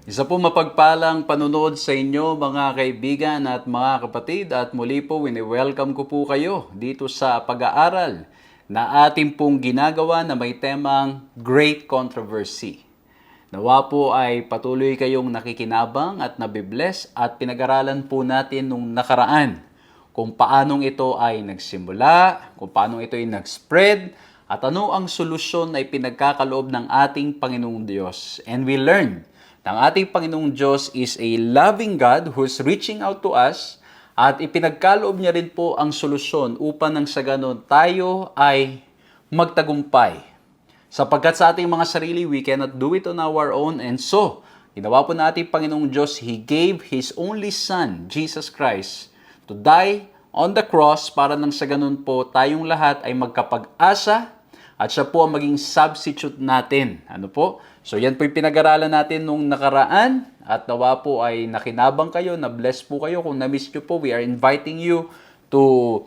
Isa po mapagpalang panunood sa inyo mga kaibigan at mga kapatid at muli po wini-welcome ko po kayo dito sa pag-aaral na ating pong ginagawa na may temang Great Controversy. Nawa po ay patuloy kayong nakikinabang at nabibless at pinag-aralan po natin nung nakaraan kung paanong ito ay nagsimula, kung paanong ito ay nag-spread, at ano ang solusyon na ipinagkakaloob ng ating Panginoong Diyos. And we learned na ang ating Panginoong Diyos is a loving God who's reaching out to us at ipinagkaloob niya rin po ang solusyon upang nang sa ganon tayo ay magtagumpay. Sapagkat sa ating mga sarili, we cannot do it on our own. And so, ginawa po na ating Panginoong Diyos, He gave His only Son, Jesus Christ, to die on the cross para nang sa ganun po tayong lahat ay magkapag-asa at siya po ang maging substitute natin. Ano po? So yan po yung pinag-aralan natin nung nakaraan at nawa po ay nakinabang kayo, na-bless po kayo. Kung na-miss nyo po, we are inviting you to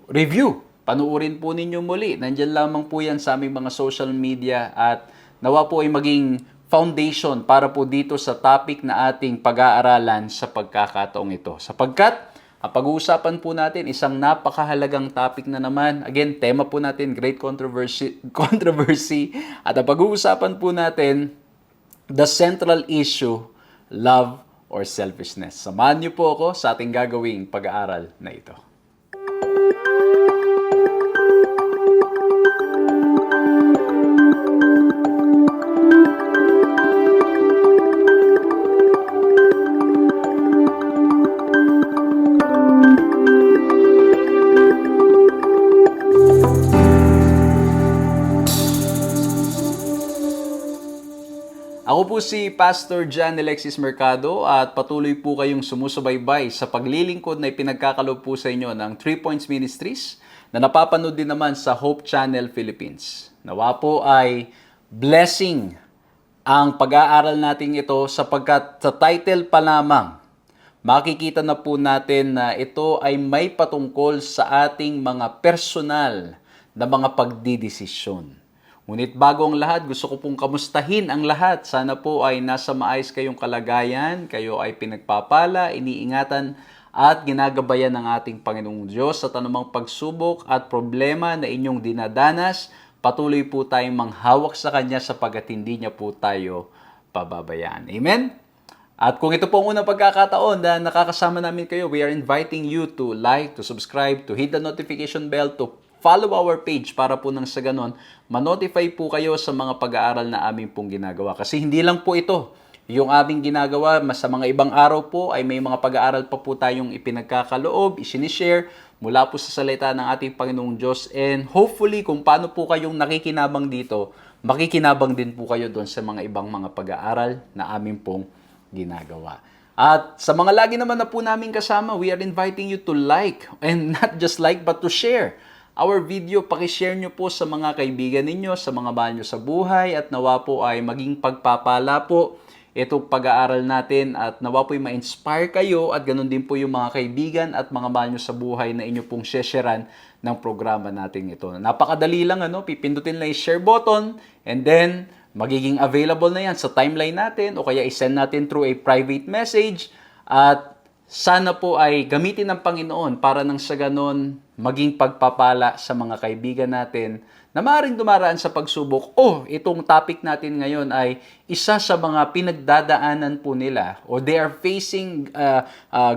review. Panuorin po ninyo muli. Nandyan lamang po yan sa aming mga social media at nawa po ay maging foundation para po dito sa topic na ating pag-aaralan sa pagkakataong ito. Sapagkat ang pag-uusapan po natin, isang napakahalagang topic na naman. Again, tema po natin, Great Controversy. At ang pag-uusapan po natin, the central issue, love or selfishness. Samahan niyo po ako sa ating gagawing pag-aaral na ito. Ako po si Pastor John Alexis Mercado at patuloy po kayong sumusubaybay sa paglilingkod na ipinagkakaloob po sa inyo ng 3 Points Ministries na napapanood din naman sa Hope Channel Philippines. Nawa po ay blessing ang pag-aaral natin ito sapagkat sa title pa lamang, makikita na po natin na ito ay may patungkol sa ating mga personal na mga pagdidesisyon. Ngunit bago ang lahat, gusto ko pong kamustahin ang lahat. Sana po ay nasa maayos kayong kalagayan, kayo ay pinagpapala, iniingatan at ginagabayan ng ating Panginoong Diyos sa anumang pagsubok at problema na inyong dinadanas. Patuloy po tayong manghawak sa Kanya sapagkat hindi niya po tayo pababayaan. Amen? At kung ito po ang unang pagkakataon na nakakasama namin kayo, we are inviting you to like, to subscribe, to hit the notification bell, to follow our page para po nang sa ganon, ma-notify po kayo sa mga pag-aaral na aming pong ginagawa. Kasi hindi lang po ito yung aming ginagawa, mas sa mga ibang araw po ay may mga pag-aaral pa po tayong ipinagkakaloob, isinishare mula po sa salita ng ating Panginoong Diyos. And hopefully, kung paano po kayong nakikinabang dito, makikinabang din po kayo doon sa mga ibang mga pag-aaral na aming pong ginagawa. At sa mga lagi naman na po namin kasama, we are inviting you to like, and not just like, but to share our video. Pakishare nyo po sa mga kaibigan ninyo, sa mga mahal nyo sa buhay, at nawa po ay maging pagpapala po itong pag-aaral natin at nawa po ay ma-inspire kayo at ganun din po yung mga kaibigan at mga mahal nyo sa buhay na inyo pong sharean ng programa natin ito. Napakadali lang, pipindutin lang yung share button and then magiging available na yan sa timeline natin o kaya isend natin through a private message at sana po ay gamitin ng Panginoon para nang sa ganon maging pagpapala sa mga kaibigan natin na maaaring dumaraan sa pagsubok. Itong topic natin ngayon ay isa sa mga pinagdadaanan po nila o they are facing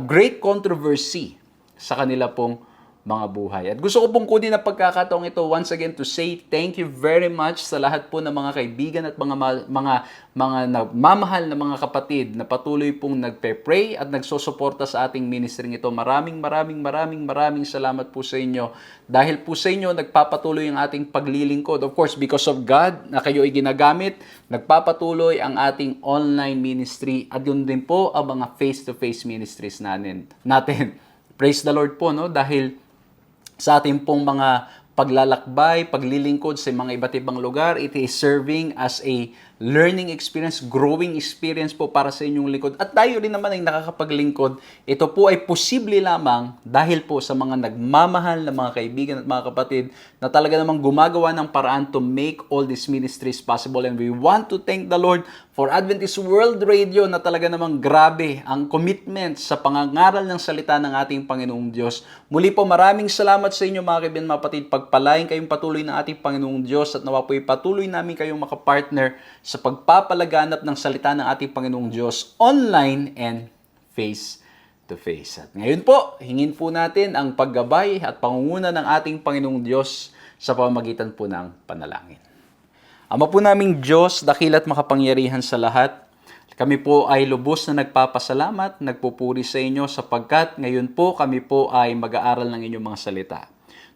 great controversy sa kanila pong mga buhay. At gusto ko pong kunin na pagkakataong ito once again to say thank you very much sa lahat po ng mga kaibigan at mga nagmamahal na mga kapatid na patuloy pong nagpe-pray at nagsusuporta sa ating ministry ito. Maraming salamat po sa inyo. Dahil po sa inyo, nagpapatuloy ang ating paglilingkod. Of course, because of God na kayo ay ginagamit, nagpapatuloy ang ating online ministry at yun din po ang mga face-to-face ministries natin. Praise the Lord po, dahil sa ating pong mga paglalakbay, paglilingkod sa mga iba't ibang lugar, it is serving as a learning experience, growing experience po para sa inyong lingkod. At tayo rin naman ay nakakapaglingkod. Ito po ay posible lamang dahil po sa mga nagmamahal na mga kaibigan at mga kapatid na talaga namang gumagawa ng paraan to make all these ministries possible. And we want to thank the Lord for Adventist World Radio na talaga namang grabe ang commitment sa pangangaral ng salita ng ating Panginoong Diyos. Muli po maraming salamat sa inyo mga kaibigan, mga kapatid. Pagpalain kayong patuloy ng ating Panginoong Diyos at nawa po'y patuloy namin kayong makapartner sa pagpapalaganap ng salita ng ating Panginoong Diyos online and face to face. At ngayon po, hingin po natin ang paggabay at pangunguna ng ating Panginoong Diyos sa pamamagitan po ng panalangin. Ama po naming Diyos, dakila't makapangyarihan sa lahat, kami po ay lubos na nagpapasalamat, nagpupuri sa inyo sapagkat ngayon po kami po ay mag-aaral ng inyong mga salita.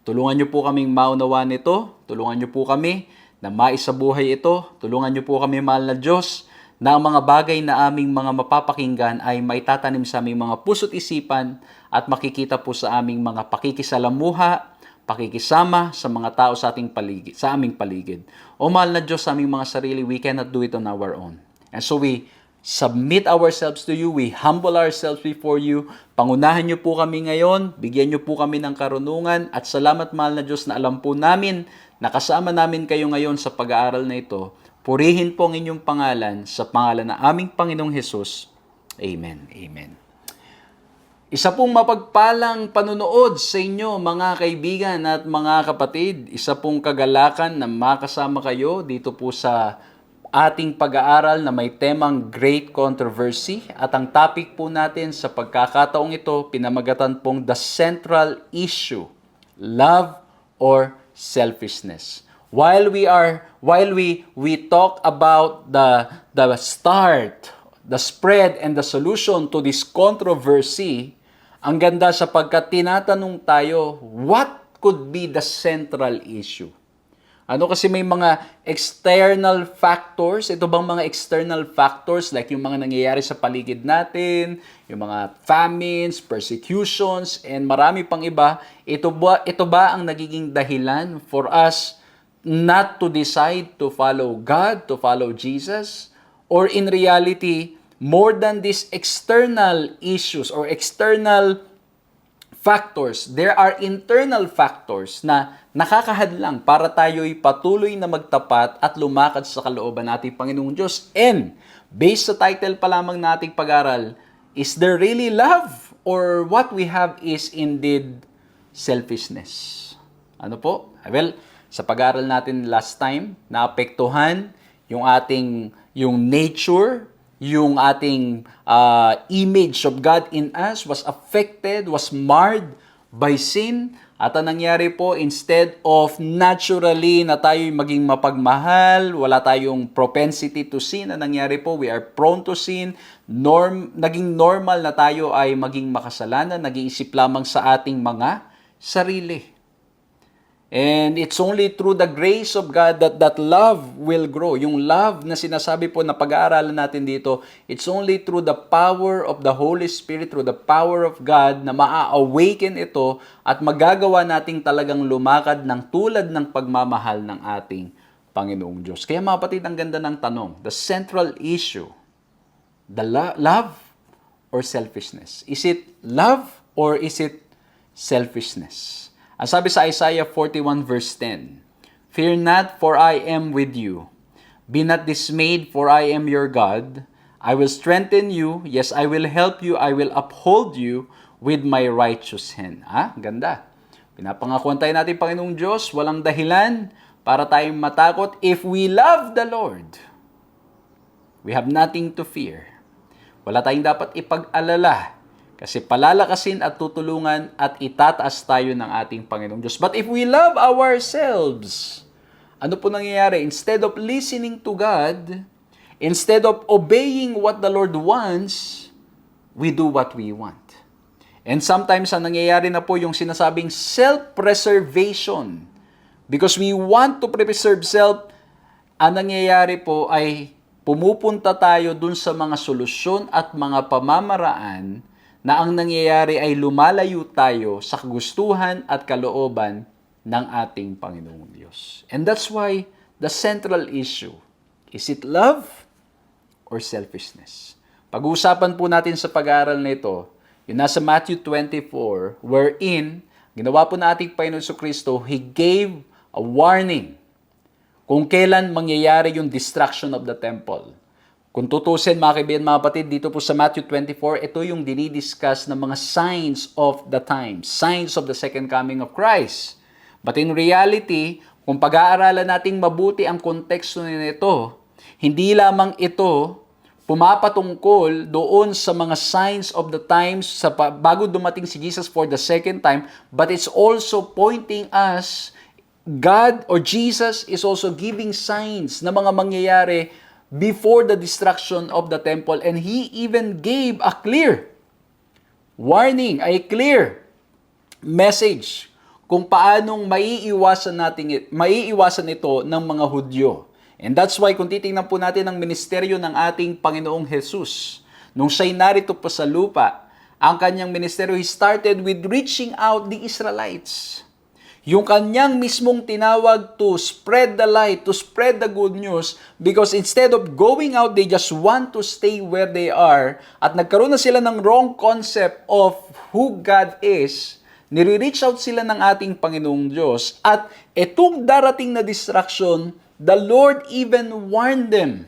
Tulungan niyo po kaming maunawa nito, tulungan niyo po kami na maisabuhay ito. Tulungan niyo po kami, mahal na Diyos, na ang mga bagay na aming mga mapapakinggan ay maitatanim sa aming mga puso't isipan at makikita po sa aming mga pakikisalamuha, pakikisama sa mga tao sa ating paligid, sa aming paligid. O mahal na Diyos, sa aming mga sarili, we cannot do it on our own. And so we submit ourselves to you, we humble ourselves before you. Pangunahan niyo po kami ngayon, bigyan niyo po kami ng karunungan at salamat, mahal na Diyos, na alam po namin nakasama namin kayo ngayon sa pag-aaral na ito. Purihin po ang inyong pangalan sa pangalan ng aming Panginoong Hesus. Amen. Amen. Isa pong mapagpalang panunood sa inyo mga kaibigan at mga kapatid. Isa pong kagalakan na makasama kayo dito po sa ating pag-aaral na may temang Great Controversy. At ang topic po natin sa pagkakataong ito, pinamagatan pong The Central Issue, Love or Selfishness. While we talk about the start, the spread and the solution to this controversy, ang ganda sapagkat tinatanong tayo, what could be the central issue? Ano kasi may mga external factors, ito bang mga external factors like yung mga nangyayari sa paligid natin, yung mga famines, persecutions, and marami pang iba, ito ba ang nagiging dahilan for us not to decide to follow God, to follow Jesus? Or in reality, more than these external issues or external factors, there are internal factors na nakakahadlang para tayo'y patuloy na magtapat at lumakad sa kalooban nating Panginoong Diyos. And, based sa title pa lamang nating pag-aral, is there really love? Or what we have is indeed selfishness? Ano po? Well, sa pag-aral natin last time, naapektuhan yung nature, yung ating image of God in us was affected, was marred by sin. At ang nangyari po, instead of naturally na tayo'y maging mapagmahal, wala tayong propensity to sin, ang nangyari po, we are prone to sin, naging normal na tayo ay maging makasalanan, nag-iisip lamang sa ating mga sarili. And it's only through the grace of God that love will grow. Yung love na sinasabi po na pag-aaralan natin dito, it's only through the power of the Holy Spirit, through the power of God na maa-awaken ito at magagawa nating talagang lumakad ng tulad ng pagmamahal ng ating Panginoong Diyos. Kaya mga kapatid, ang ganda ng tanong, the central issue, the love or selfishness? Is it love or is it selfishness? Ang sabi sa Isaiah 41 verse 10, "Fear not, for I am with you. Be not dismayed, for I am your God. I will strengthen you. Yes, I will help you. I will uphold you with my righteous hand." Ganda. Pinapangakuan tayo natin, Panginoong Diyos, walang dahilan para tayong matakot. If we love the Lord, we have nothing to fear. Wala tayong dapat ipag-alala. Kasi palalakasin at tutulungan at itataas tayo ng ating Panginoong Diyos. But if we love ourselves, ano po nangyayari? Instead of listening to God, instead of obeying what the Lord wants, we do what we want. And sometimes, ang nangyayari na po yung sinasabing self-preservation. Because we want to preserve self, ang nangyayari po ay pumupunta tayo dun sa mga solusyon at mga pamamaraan na ang nangyayari ay lumalayo tayo sa kagustuhan at kalooban ng ating Panginoong Diyos. And that's why the central issue, Is it love or selfishness? Pag-uusapan po natin sa pag-aaral na ito, yung nasa Matthew 24, wherein, ginawa po na ating Panginoon Kristo, He gave a warning kung kailan mangyayari yung destruction of the temple. Kung tutusin mga kaibigan, mga kapatid, dito po sa Matthew 24, ito yung dinidiscuss ng mga signs of the times, signs of the second coming of Christ. But in reality, kung pag-aaralan nating mabuti ang konteksto nito, hindi lamang ito pumapatungkol doon sa mga signs of the times bago dumating si Jesus for the second time, but it's also pointing us, God or Jesus is also giving signs na mga mangyayari before the destruction of the temple, and He even gave a clear warning, a clear message kung paanong maiiwasan ito ng mga Hudyo. And that's why kung titingnan po natin ang ministeryo ng ating Panginoong Jesus, nung siya'y narito po sa lupa, ang kanyang ministeryo, He started with reaching out the Israelites. Yung kanyang mismong tinawag to spread the light, to spread the good news, because instead of going out, they just want to stay where they are, at nagkaroon na sila ng wrong concept of who God is, nire-reach out sila ng ating Panginoong Diyos, at itong darating na distraction, the Lord even warned them.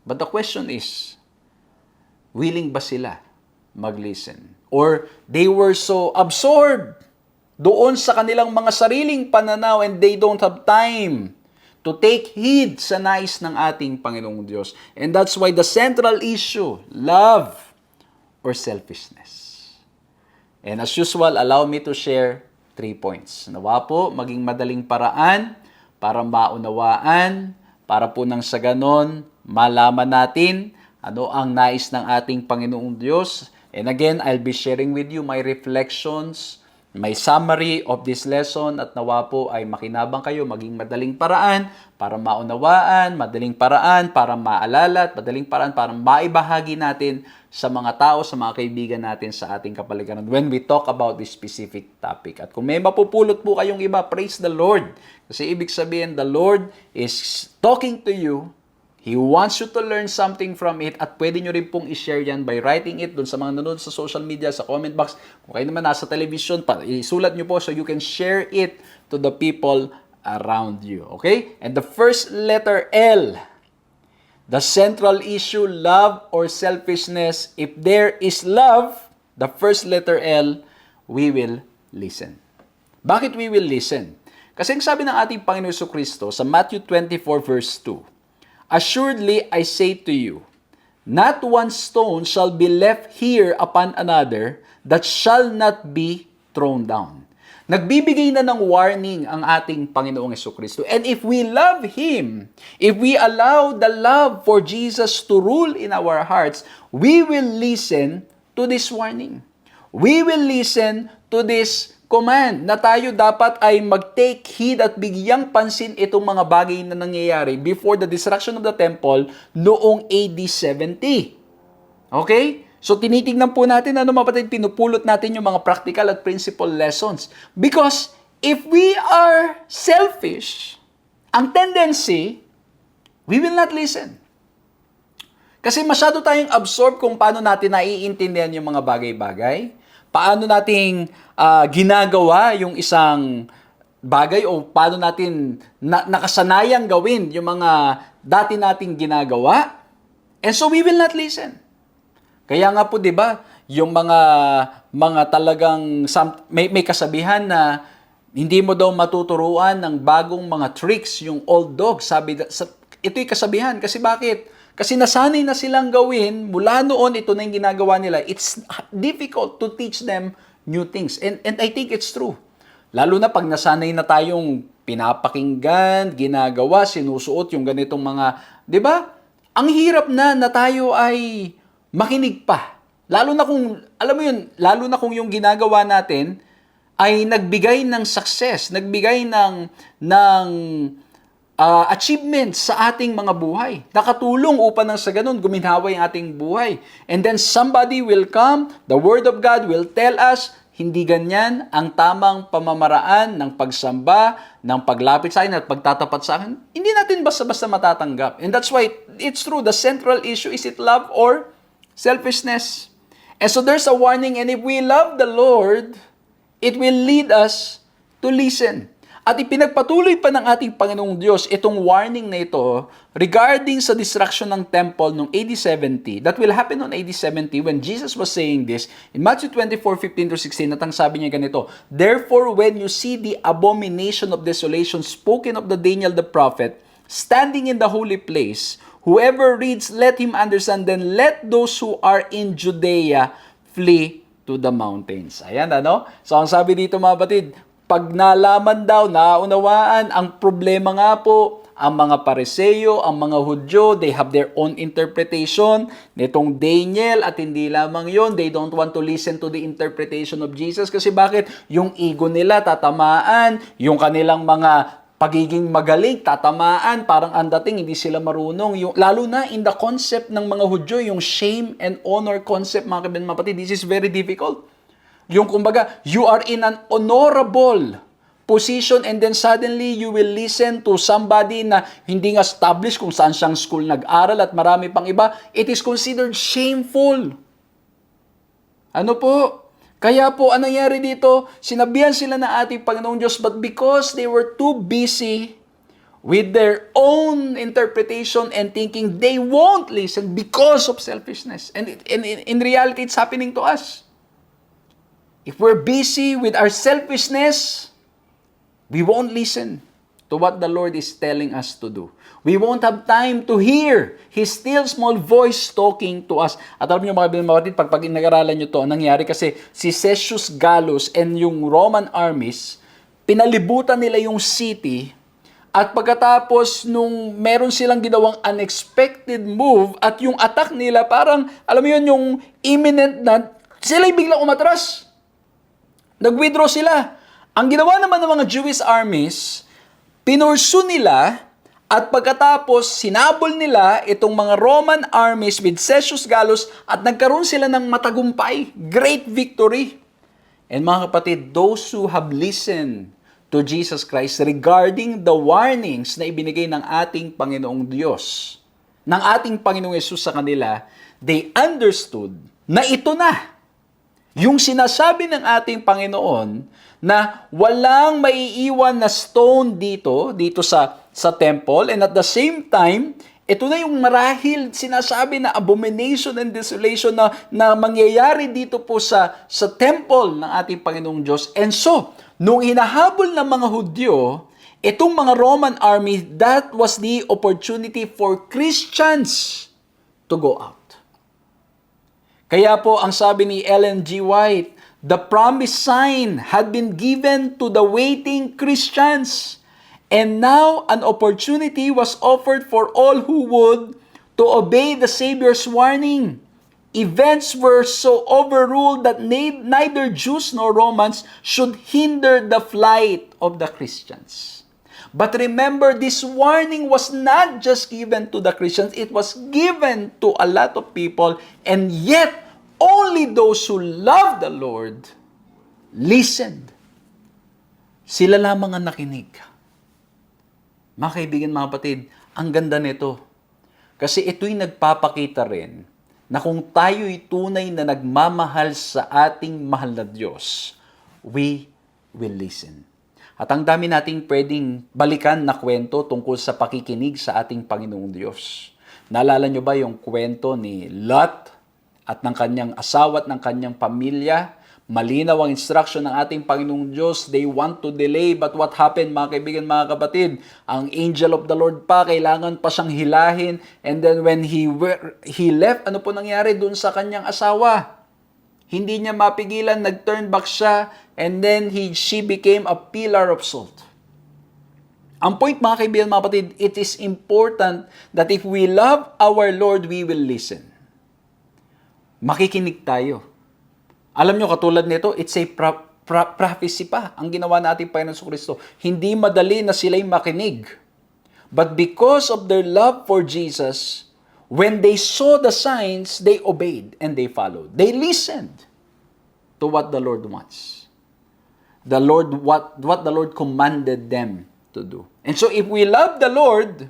But the question is, willing ba sila mag-listen? Or they were so absorbed doon sa kanilang mga sariling pananaw and they don't have time to take heed sa nais ng ating Panginoong Diyos. And that's why the central issue, love or selfishness. And as usual, allow me to share 3 points. Nawa po, maging madaling paraan para maunawaan, para po nang sa ganon, malaman natin ano ang nais ng ating Panginoong Diyos. And again, I'll be sharing with you my reflections, my summary of this lesson, at nawa po ay makinabang kayo, maging madaling paraan para maunawaan, madaling paraan para maalala, at madaling paraan para maibahagi natin sa mga tao, sa mga kaibigan natin sa ating kapaligiran when we talk about this specific topic. At kung may mapupulot po kayong iba, praise the Lord. Kasi ibig sabihin, the Lord is talking to you. He wants you to learn something from it, at pwede nyo rin pong i-share yan by writing it dun sa mga nanonood sa social media, sa comment box. Kung kayo naman nasa television, isulat nyo po so you can share it to the people around you. Okay? And the first letter L, the central issue, love or selfishness. If there is love, the first letter L, we will listen. Bakit we will listen? Kasi ang sabi ng ating Panginoon Kristo sa Matthew 24 verse 2, assuredly I say to you, not one stone shall be left here upon another that shall not be thrown down. Nagbibigay na ng warning ang ating Panginoong Kristo. And if we love Him, if we allow the love for Jesus to rule in our hearts, we will listen to this warning. We will listen to this command na tayo dapat ay mag-take heed at bigyang pansin itong mga bagay na nangyayari before the destruction of the temple noong AD 70. Okay? So tinitingnan po natin pinupulot natin yung mga practical at principle lessons. Because if we are selfish, ang tendency, we will not listen. Kasi masyado tayong absorb kung paano natin naiintindihan yung mga bagay-bagay, paano nating ginagawa yung isang bagay o paano natin nakasanayang gawin yung mga dati nating ginagawa. And so we will not listen. Kaya nga po 'di ba, yung mga talagang may kasabihan na hindi mo daw matuturuan ng bagong mga tricks yung old dog. Ito'y kasabihan kasi bakit? Kasi nasanay na silang gawin, mula noon ito na yung ginagawa nila. It's difficult to teach them new things. And I think it's true. Lalo na pag nasanay na tayong pinapakinggan, ginagawa, sinusuot yung ganitong mga, 'di ba? Ang hirap na tayo ay makinig pa. Lalo na kung, alam mo yun, lalo na kung yung ginagawa natin ay nagbigay ng success, nagbigay ng achievements sa ating mga buhay. Nakatulong upang nang sa ganun, guminhawa yung ating buhay. And then somebody will come, the Word of God will tell us, hindi ganyan ang tamang pamamaraan ng pagsamba, ng paglapit sa akin at pagtatapat sa akin, hindi natin basta-basta matatanggap. And that's why it's true, the central issue, is it love or selfishness? And so there's a warning, and if we love the Lord, it will lead us to listen. At ipinagpatuloy pa ng ating Panginoong Diyos itong warning na ito regarding sa destruction ng temple noong AD 70. That will happen on AD 70 when Jesus was saying this. In Matthew 24:15-16, natang sabi niya ganito, "Therefore, when you see the abomination of desolation spoken of the Daniel the prophet, standing in the holy place, whoever reads, let him understand, then let those who are in Judea flee to the mountains." Ayan, ano? So, ang sabi dito mga batid, pag nalaman daw, naunawaan, ang problema nga po, ang mga Pariseo, ang mga Hudyo, they have their own interpretation nitong Daniel, at hindi lamang yon, they don't want to listen to the interpretation of Jesus. Kasi bakit? Yung ego nila tatamaan, yung kanilang mga pagiging magaling, tatamaan, parang ang dating hindi sila marunong. Lalo na in the concept ng mga Hudyo, yung shame and honor concept, mga kapatid, this is very difficult. Yung kumbaga, you are in an honorable position and then suddenly you will listen to somebody na hindi nga established kung saan siyang school nag-aral at marami pang iba. It is considered shameful. Ano po? Kaya po, anong nangyari dito? Sinabihan sila na ating Panginoong Diyos, but because they were too busy with their own interpretation and thinking, they won't listen because of selfishness. And in reality, it's happening to us. If we're busy with our selfishness, we won't listen to what the Lord is telling us to do. We won't have time to hear His still small voice talking to us. At alam niyo mga kapatid, pag nag-aralan niyo to, nangyari kasi si Cassius Gallus and yung Roman armies, pinalibutan nila yung city, at pagkatapos nung meron silang ginawang unexpected move at yung attack nila parang, alam mo yun, yung imminent na, sila'y biglang umatras. Nag-withdraw sila. Ang ginawa naman ng mga Jewish armies, pinursu nila at pagkatapos sinabol nila itong mga Roman armies with Cassius Gallus at nagkaroon sila ng matagumpay, great victory. And mga kapatid, those who have listened to Jesus Christ regarding the warnings na ibinigay ng ating Panginoong Diyos, ng ating Panginoong Yesus sa kanila, they understood na ito na. Yung sinasabi ng ating Panginoon na walang maiiwan na stone dito sa temple, and at the same time, ito na yung marahil sinasabi na abomination and desolation na mangyayari dito po sa temple ng ating Panginoong Diyos. And so, nung hinahabol ng mga Hudyo, itong mga Roman army, that was the opportunity for Christians to go out. Kaya po, ang sabi ni Ellen G. White, the promised sign had been given to the waiting Christians, and now an opportunity was offered for all who would to obey the Savior's warning. Events were so overruled that neither Jews nor Romans should hinder the flight of the Christians. But remember, this warning was not just given to the Christians, it was given to a lot of people, and yet only those who love the Lord listened. Sila lamang ang nakinig. Mga kaibigan, mga kapatid, ang ganda nito. Kasi ito'y nagpapakita rin na kung tayo'y tunay na nagmamahal sa ating mahal na Diyos, we will listen. At ang dami nating pwedeng balikan na kwento tungkol sa pakikinig sa ating Panginoong Diyos. Naalala nyo ba yung kwento ni Lot at ng kanyang asawa at ng kanyang pamilya? Malinaw ang instruction ng ating Panginoong Diyos. They want to delay, but what happened, mga kaibigan, mga kapatid? Ang angel of the Lord pa, kailangan pa siyang hilahin. And then when he left, ano po nangyari dun sa kanyang asawa? Hindi niya mapigilan, nag-turn back siya, and then she became a pillar of salt. Ang point, mga kaibigan, mga kapatid, it is important that if we love our Lord, we will listen. Makikinig tayo. Alam nyo, katulad nito, it's a prophecy pa ang ginawa natin Panginoon sa Kristo. Hindi madali na sila'y makinig. But because of their love for Jesus, when they saw the signs, they obeyed and they followed. They listened. to what the Lord wants. What the Lord commanded them to do. And so if we love the Lord,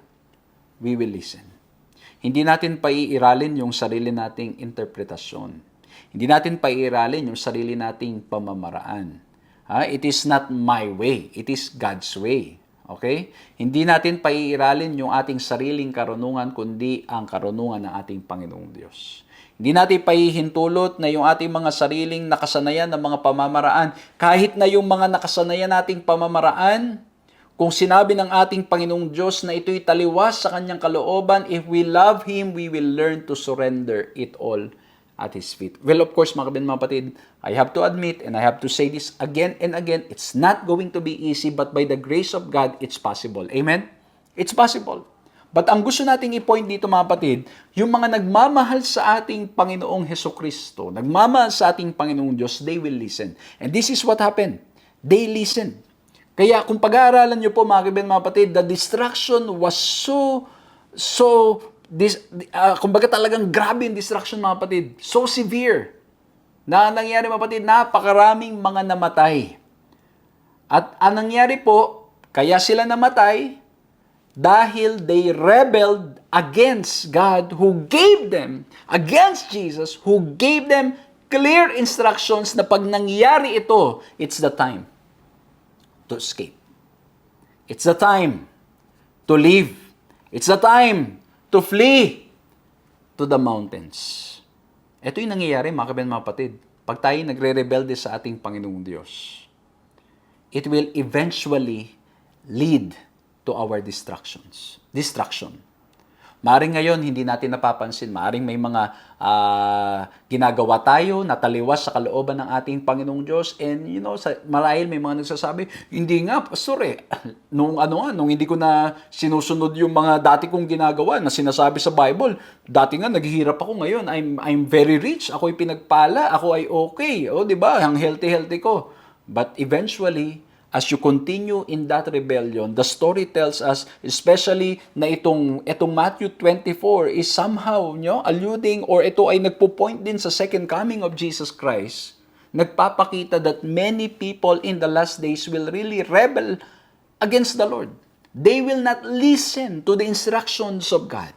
we will listen. Hindi natin paiiralin yung sarili nating interpretasyon. Hindi natin paiiralin yung sarili nating pamamaraan. It is not my way. It is God's way. Okay? Hindi natin paiiralin yung ating sariling karunungan, kundi ang karunungan ng ating Panginoong Diyos. Hindi natin pahihintulot na yung ating mga sariling nakasanayan ng mga pamamaraan, kahit na yung mga nakasanayan nating pamamaraan, kung sinabi ng ating Panginoong Diyos na ito'y taliwas sa Kanyang kalooban, if we love Him, we will learn to surrender it all at His feet. Well, of course, mga kapatid, I have to admit, and I have to say this again and again, it's not going to be easy, but by the grace of God, it's possible. Amen? It's possible. But ang gusto nating i-point dito, mga kapatid, yung mga nagmamahal sa ating Panginoong Hesukristo, nagmamahal sa ating Panginoong Diyos, they will listen. And this is what happened. They listened. Kaya kung pag-aaralan nyo po, mga kapatid, the distraction was kumbaga talagang grabe yung distraction, mga kapatid. So severe. Na nangyari, mga kapatid, napakaraming mga namatay. At ang nangyari po, kaya sila namatay dahil they rebelled against God who gave them, against Jesus, who gave them clear instructions na pag nangyari ito, it's the time to escape. It's the time to leave. It's the time to flee to the mountains. Ito yung nangyayari, mga kapatid. Pag tayo nagre-rebelde sa ating Panginoong Diyos, it will eventually lead to our distraction. Maaring ngayon, hindi natin napapansin. Maaring may mga ginagawa tayo na taliwas sa kalooban ng ating Panginoong Diyos. And marahil may mga nagsasabi, hindi nga, pastor nung hindi ko na sinusunod yung mga dati kong ginagawa na sinasabi sa Bible, dati nga naghihirap ako, ngayon I'm very rich, ako'y pinagpala, ako ay okay, di ba? Ang healthy ko. But eventually, as you continue in that rebellion, the story tells us, especially na itong Matthew 24 is somehow alluding, or ito ay nagpo-point din sa second coming of Jesus Christ, nagpapakita that many people in the last days will really rebel against the Lord. They will not listen to the instructions of God.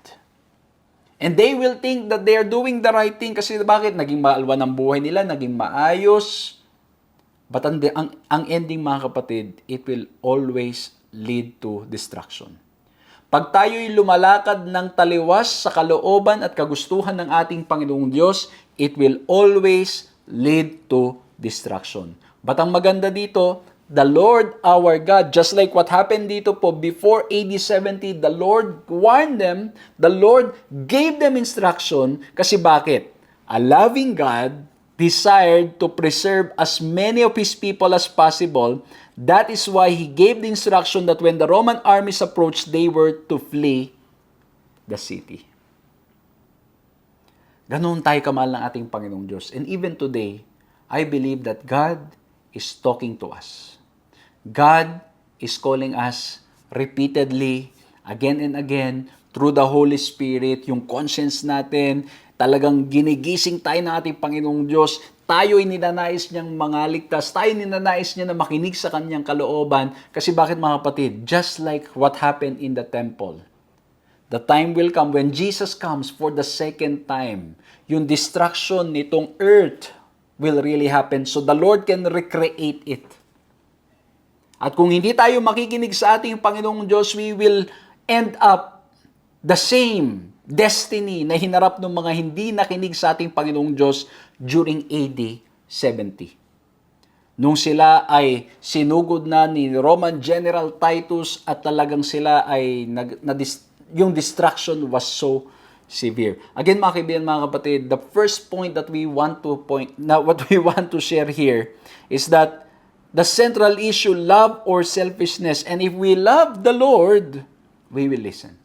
And they will think that they are doing the right thing kasi bakit? Naging maalwan ang buhay nila, naging maayos. But ang ending, mga kapatid, it will always lead to destruction. Pag tayo'y lumalakad ng taliwas sa kalooban at kagustuhan ng ating Panginoong Diyos, it will always lead to destruction. But ang maganda dito, the Lord our God, just like what happened dito po before AD 70, the Lord warned them, the Lord gave them instruction, kasi bakit? A loving God desired to preserve as many of His people as possible. That is why He gave the instruction that when the Roman armies approached, they were to flee the city. Ganoon tayo kamahal ng ating Panginoong Diyos. And even today, I believe that God is talking to us. God is calling us repeatedly, again and again, through the Holy Spirit, yung conscience natin, talagang ginigising tayo ng ating Panginoong Diyos. Tayo'y ninanais niyang mangaligtas. Tayo'y ninanais niya na makinig sa kanyang kalooban. Kasi bakit, mga kapatid? Just like what happened in the temple. The time will come when Jesus comes for the second time. Yung destruction nitong earth will really happen. So the Lord can recreate it. At kung hindi tayo makikinig sa ating Panginoong Diyos, we will end up the same destiny na hinarap ng mga hindi nakinig sa ating Panginoong Diyos during AD 70. Nung sila ay sinugod na ni Roman General Titus at talagang sila ay yung destruction was so severe. Again, mga kaibigan, mga kapatid, the first point that we want to share here is that the central issue, love or selfishness. And if we love the Lord, we will listen.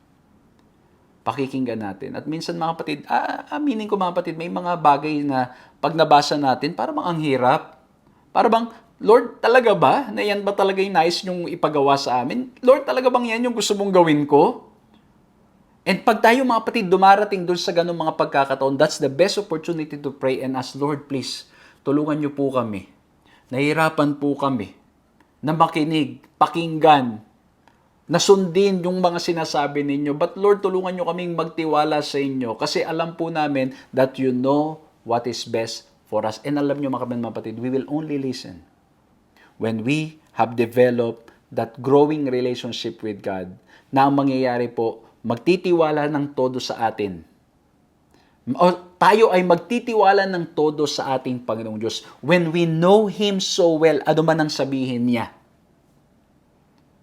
Pakikinggan natin. At minsan, mga kapatid, aminin ko, mga kapatid, may mga bagay na pag nabasa natin, para bang ang hirap. Para bang, Lord, talaga ba? Na yan ba talaga yung nais nyong ipagawa sa amin? Lord, talaga bang yan yung gusto mong gawin ko? And pag tayo, mga kapatid, dumarating doon sa ganung mga pagkakataon, that's the best opportunity to pray and ask, Lord, please, tulungan niyo po kami. Nahihirapan po kami na makinig, pakinggan, na sundin yung mga sinasabi ninyo. But Lord, tulungan nyo kaming magtiwala sa inyo kasi alam po namin that you know what is best for us. And alam nyo mga kapatid, we will only listen when we have developed that growing relationship with God na ang mangyayari po, magtitiwala ng todo sa atin. O, tayo ay magtitiwala ng todo sa ating Panginoong Diyos when we know Him so well, ano man ang sabihin niya.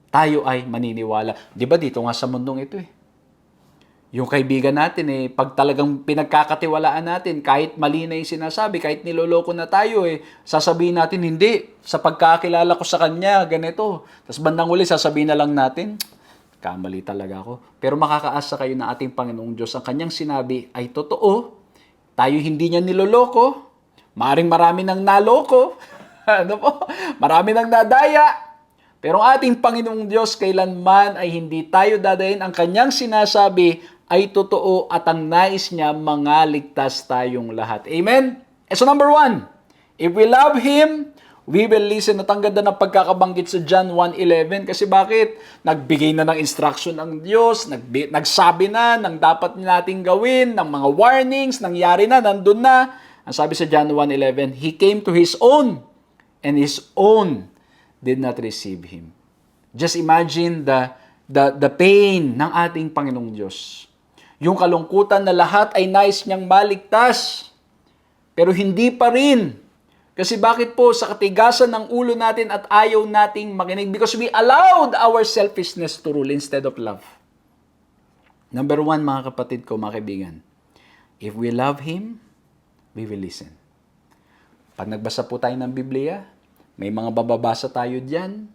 Tayo ay maniniwala. Di ba dito nga sa mundong ito yung kaibigan natin pag talagang pinagkakatiwalaan natin, kahit mali na yung sinasabi, kahit niloloko na tayo sasabihin natin, hindi, sa pagkakilala ko sa kanya, ganito. Tapos bandang uli, sasabihin na lang natin, kamali talaga ako. Pero makakaasa kayo na ating Panginoong Diyos, ang kanyang sinabi ay totoo, tayo hindi niya niloloko, maaring marami nang naloko, ano po, marami nang nadaya, pero ang ating Panginoong Diyos kailanman ay hindi tayo dadayin. Ang kanyang sinasabi ay totoo at ang nais niya mangaligtas tayong lahat. Amen? So number 1, if we love Him, we will listen. At ang ganda ng pagkakabanggit sa John 1:11. Kasi bakit? Nagbigay na ng instruction ang Diyos, nagsabi na ng dapat nating gawin, ng mga warnings, nangyari na, nandun na. Ang sabi sa John 1:11, He came to His own, and His own did not receive Him. Just imagine the pain ng ating Panginoong Diyos. Yung kalungkutan na lahat ay nais niyang maligtas, pero hindi pa rin. Kasi bakit po sa katigasan ng ulo natin at ayaw nating makinig? Because we allowed our selfishness to rule instead of love. Number 1, mga kapatid ko, mga kaibigan, if we love Him, we will listen. Pag nagbasa po tayo ng Biblia, may mga bababasa tayo dyan,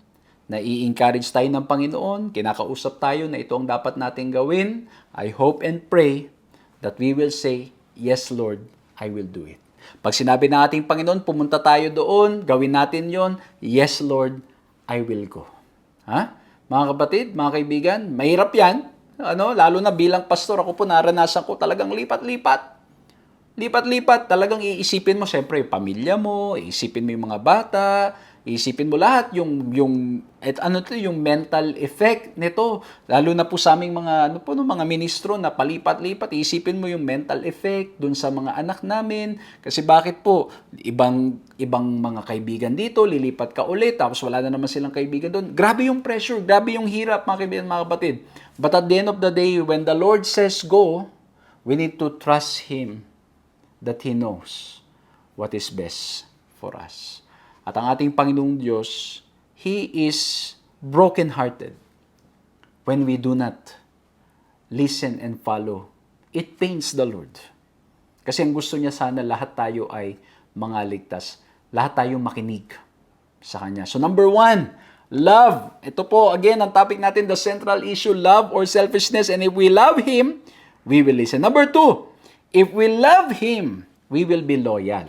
na i-encourage tayo ng Panginoon, kinakausap tayo na ito ang dapat nating gawin. I hope and pray that we will say, yes Lord, I will do it. Pag sinabi ng ating Panginoon, pumunta tayo doon, gawin natin yon, yes Lord, I will go. Ha? Mga kapatid, mga kaibigan, mahirap yan. Lalo na bilang pastor, ako po naranasan ko talagang lipat-lipat. Lipat-lipat, talagang iisipin mo, siyempre, yung pamilya mo, iisipin mo yung mga bata, iisipin mo lahat, yung mental effect nito. Lalo na po sa aming mga ministro na palipat-lipat, iisipin mo yung mental effect dun sa mga anak namin. Kasi bakit po, ibang mga kaibigan dito, lilipat ka ulit, tapos wala na naman silang kaibigan doon. Grabe yung pressure, grabe yung hirap, mga kaibigan, mga kapatid. But at the end of the day, when the Lord says go, we need to trust Him that He knows what is best for us. At ang ating Panginoong Diyos, He is broken-hearted when we do not listen and follow. It pains the Lord. Kasi ang gusto niya sana lahat tayo ay mangaligtas. Lahat tayo makinig sa Kanya. So number 1, love. Ito po, again, ang topic natin, the central issue, love or selfishness. And if we love Him, we will listen. Number 2, if we love Him, we will be loyal.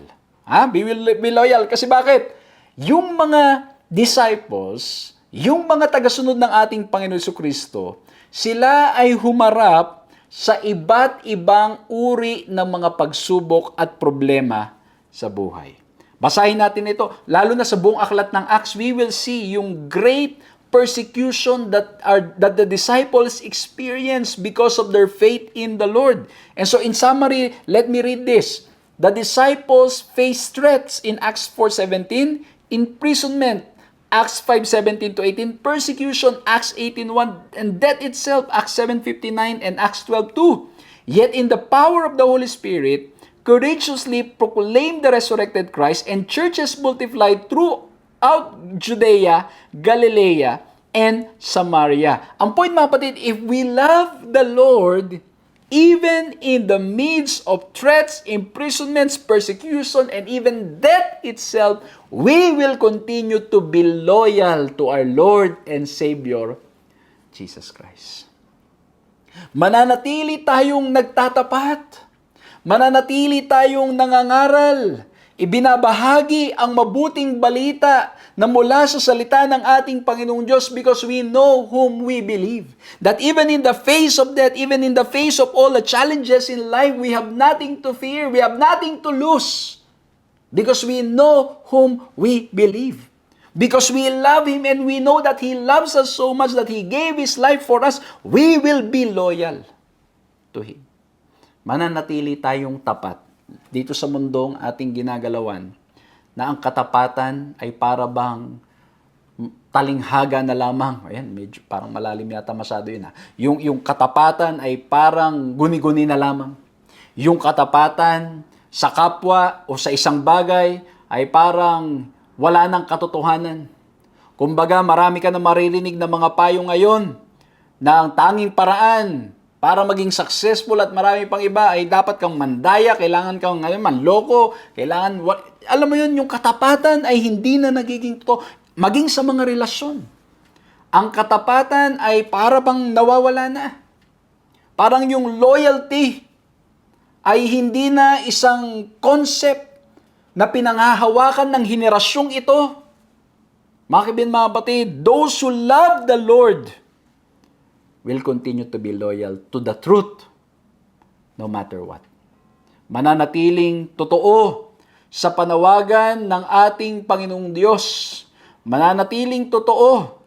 We will be loyal. Kasi bakit? Yung mga disciples, yung mga tagasunod ng ating Panginoon Jesucristo, sila ay humarap sa iba't ibang uri ng mga pagsubok at problema sa buhay. Basahin natin ito. Lalo na sa buong aklat ng Acts, we will see yung great persecution that the disciples experienced because of their faith in the Lord. And so in summary, let me read this. The disciples faced threats in Acts 4:17, imprisonment, Acts 5:17 to 18, persecution, Acts 18:1, and death itself, Acts 7:59 and Acts 12:2. Yet in the power of the Holy Spirit, courageously proclaimed the resurrected Christ, and churches multiplied throughout Judea, Galilee, and Samaria. Ang point, mga kapatid, if we love the Lord, even in the midst of threats, imprisonments, persecution, and even death itself, we will continue to be loyal to our Lord and Savior, Jesus Christ. Mananatili tayong nagtatapat. Mananatili tayong nangangaral. Ibinabahagi ang mabuting balita na mula sa salita ng ating Panginoong Diyos because we know whom we believe. That even in the face of death, even in the face of all the challenges in life, we have nothing to fear, we have nothing to lose. Because we know whom we believe. Because we love Him and we know that He loves us so much that He gave His life for us, we will be loyal to Him. Mananatili tayong tapat dito sa mundong ating ginagalawan na ang katapatan ay para bang talinghaga na lamang. Ayan, medyo parang malalim yata masyado yun. Yung katapatan ay parang guni-guni na lamang. Yung katapatan sa kapwa o sa isang bagay ay parang wala nang katotohanan. Kumbaga, marami ka na maririnig na mga payo ngayon na ang tanging paraan para maging successful at marami pang iba ay dapat kang mandaya, kailangan kang manloko, kailangan, alam mo yun, yung katapatan ay hindi na nagiging totoo. Maging sa mga relasyon. Ang katapatan ay para bang nawawala na. Parang yung loyalty ay hindi na isang concept na pinanghahawakan ng henerasyong ito. Mga kaibigan, mga kapatid, those who love the Lord will continue to be loyal to the truth no matter what. Mananatiling totoo sa panawagan ng ating Panginoong Diyos. Mananatiling totoo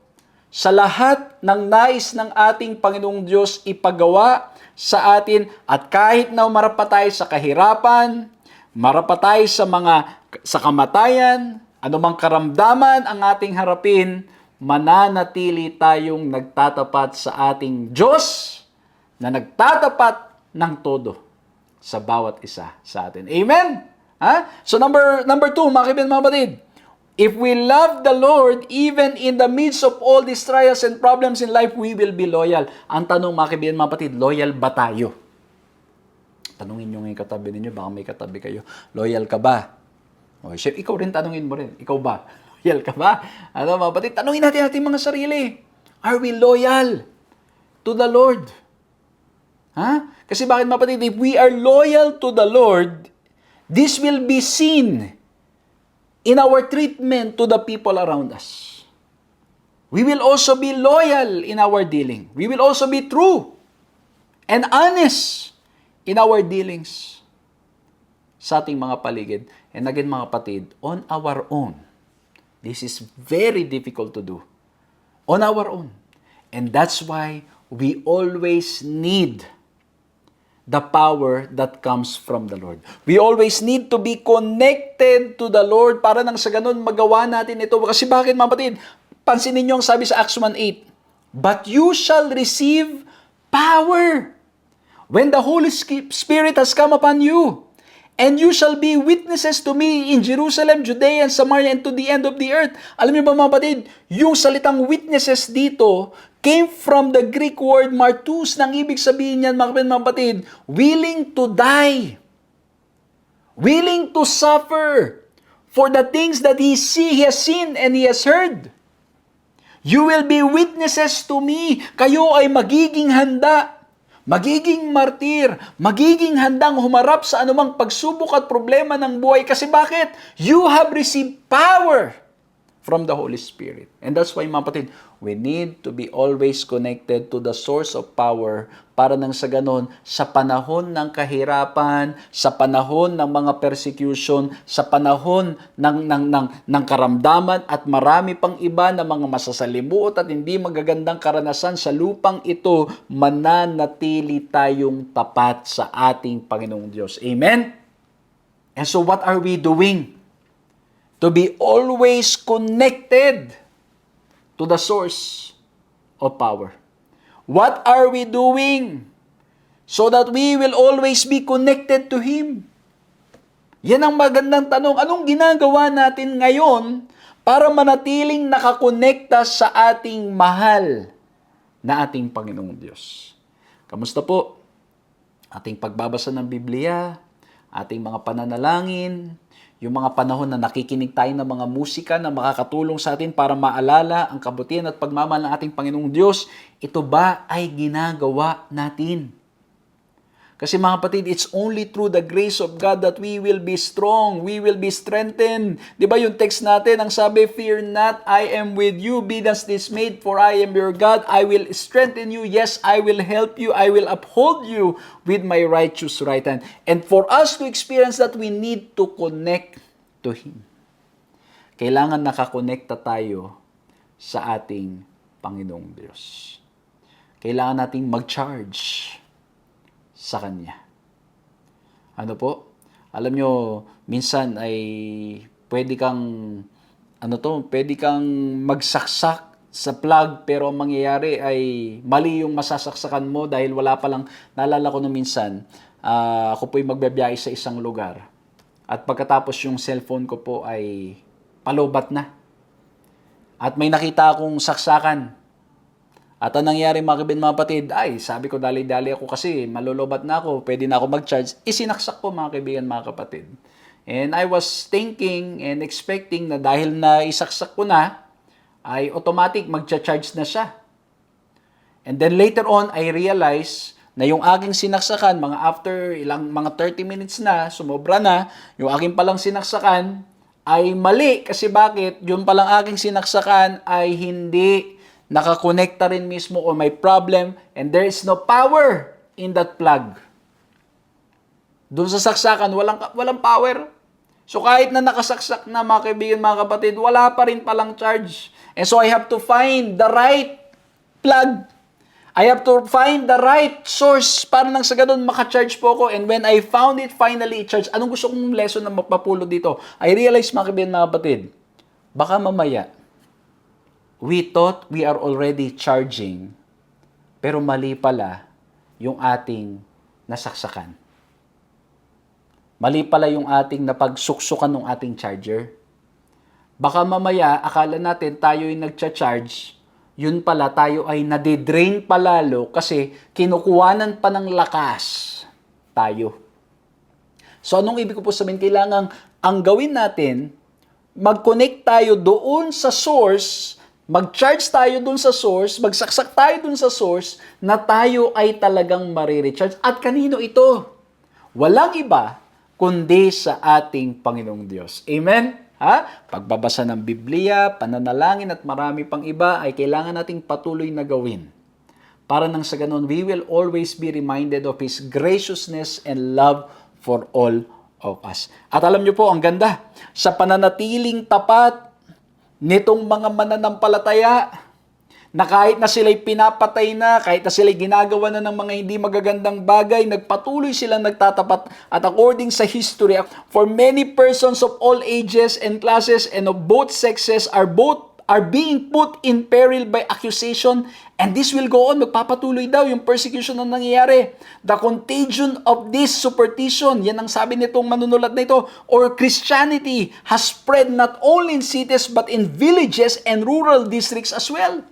sa lahat ng nais ng ating Panginoong Diyos ipagawa sa atin at kahit na umarap pa tayo sa kahirapan, marap pa tayo sa kamatayan, anumang karamdaman ang ating harapin, mananatili tayong nagtatapat sa ating Diyos na nagtatapat ng todo sa bawat isa sa atin. Amen? So number 2, mga kaibigan, mga batid, if we love the Lord, even in the midst of all these trials and problems in life, we will be loyal. Ang tanong, mga kaibigan, mga batid, loyal ba tayo? Tanungin nyo ngayon katabi ninyo, baka may katabi kayo. Loyal ka ba? O, ikaw rin, tanungin mo rin. Ikaw ba? Loyal ka ba? Ano, mga batid, tanungin natin ating mga sarili. Are we loyal to the Lord? Kasi bakit, mga batid, if we are loyal to the Lord, this will be seen in our treatment to the people around us. We will also be loyal in our dealing. We will also be true and honest in our dealings sa ating mga paligid. And again, mga kapatid, on our own, this is very difficult to do. On our own. And that's why we always need the power that comes from the Lord. We always need to be connected to the Lord para nang sa ganun magawa natin ito. Kasi bakit, mga kapatid? Pansinin niyo ang sabi sa Acts 1:8. But you shall receive power when the Holy Spirit has come upon you. And you shall be witnesses to me in Jerusalem, Judea, and Samaria, and to the end of the earth. Alam niyo ba, mga kapatid, yung salitang witnesses dito came from the Greek word martus, nang ibig sabihin niyan, mga kapatid, willing to die, willing to suffer for the things that he has seen and he has heard. You will be witnesses to me. Kayo ay magiging handa, magiging martir, magiging handang humarap sa anumang pagsubok at problema ng buhay. Kasi bakit? You have received power from the Holy Spirit. And that's why, mga kapatid, we need to be always connected to the source of power para nang sa ganon, sa panahon ng kahirapan, sa panahon ng mga persecution, sa panahon ng karamdaman at marami pang iba na mga masasalimuot at hindi magagandang karanasan sa lupang ito, mananatili tayong tapat sa ating Panginoong Diyos. Amen? And so what are we doing? To be always connected to the source of power. What are we doing so that we will always be connected to Him? Yan ang magandang tanong. Anong ginagawa natin ngayon para manatiling nakakonekta sa ating mahal na ating Panginoong Diyos? Kamusta po? Ating pagbabasa ng Biblia, ating mga pananalangin, yung mga panahon na nakikinig tayo ng mga musika na makakatulong sa atin para maalala ang kabutihan at pagmamahal ng ating Panginoong Diyos, ito ba ay ginagawa natin? Kasi mga kapatid, it's only through the grace of God that we will be strong, we will be strengthened. Di ba yung text natin, ang sabi, "Fear not, I am with you, be not dismayed, for I am your God. I will strengthen you, yes, I will help you, I will uphold you with my righteous right hand." And for us to experience that, we need to connect to Him. Kailangan nakakonekta tayo sa ating Panginoong Diyos. Kailangan nating mag-charge sa Kanya. Ano po? Alam nyo, minsan ay pwede kang magsaksak sa plug, pero ang mangyayari ay mali yung masasaksakan mo dahil wala palang, naalala ko nung minsan, ako po'y magbabiyahe sa isang lugar. At pagkatapos yung cellphone ko po ay palobat na. At may nakita akong saksakan. At ang nangyari mga kapatid, ay sabi ko dali-dali ako kasi malolobat na ako, pwede na ako mag-charge. Isinaksak ko mga kaibigan, mga kapatid. And I was thinking and expecting na dahil na isaksak ko na, ay automatic magcha-charge na siya. And then later on, I realized na yung aking sinaksakan, after mga 30 minutes na, sumobra na, yung aking palang sinaksakan ay mali. Kasi bakit? Yung palang aking sinaksakan ay hindi nakakonekta rin mismo o may problem and there is no power in that plug. Doon sa saksakan, walang power. So kahit na nakasaksak na mga kaibigan, mga kapatid, wala pa rin palang charge. And so I have to find the right plug. I have to find the right source para nang sa ganun maka-charge po ako. And when I found it, finally charge. Anong gusto kong lesson na mapapulot dito? I realized mga kaibigan, mga kapatid, baka mamaya, we thought we are already charging, pero mali pala yung ating nasaksakan. Mali pala yung ating napagsuksukan ng ating charger. Baka mamaya, akala natin tayo ay nagcha-charge, yun pala tayo ay nadidrain palalo kasi kinukuhanan pa ng lakas tayo. So anong ibig ko po sabihin? Kailangan ang gawin natin, mag-connect tayo doon sa source, mag-charge tayo doon sa source, magsaksak tayo doon sa source na tayo ay talagang marirecharge. At kanino ito? Walang iba kundi sa ating Panginoong Diyos. Amen? Pagbabasa ng Biblia, pananalangin at marami pang iba ay kailangan nating patuloy na gawin. Para nang sa ganun, we will always be reminded of His graciousness and love for all of us. At alam niyo po, ang ganda, sa pananatiling tapat nitong mga mananampalataya, na kahit na sila'y pinapatay na, kahit na sila'y ginagawa na ng mga hindi magagandang bagay, nagpatuloy silang nagtatapat. At according sa history, for many persons of all ages and classes and of both sexes are being put in peril by accusation, and this will go on. Magpapatuloy daw yung persecution na nangyayari. The contagion of this superstition, yan ang sabi nitong manunulat na ito, or Christianity has spread not only in cities but in villages and rural districts as well.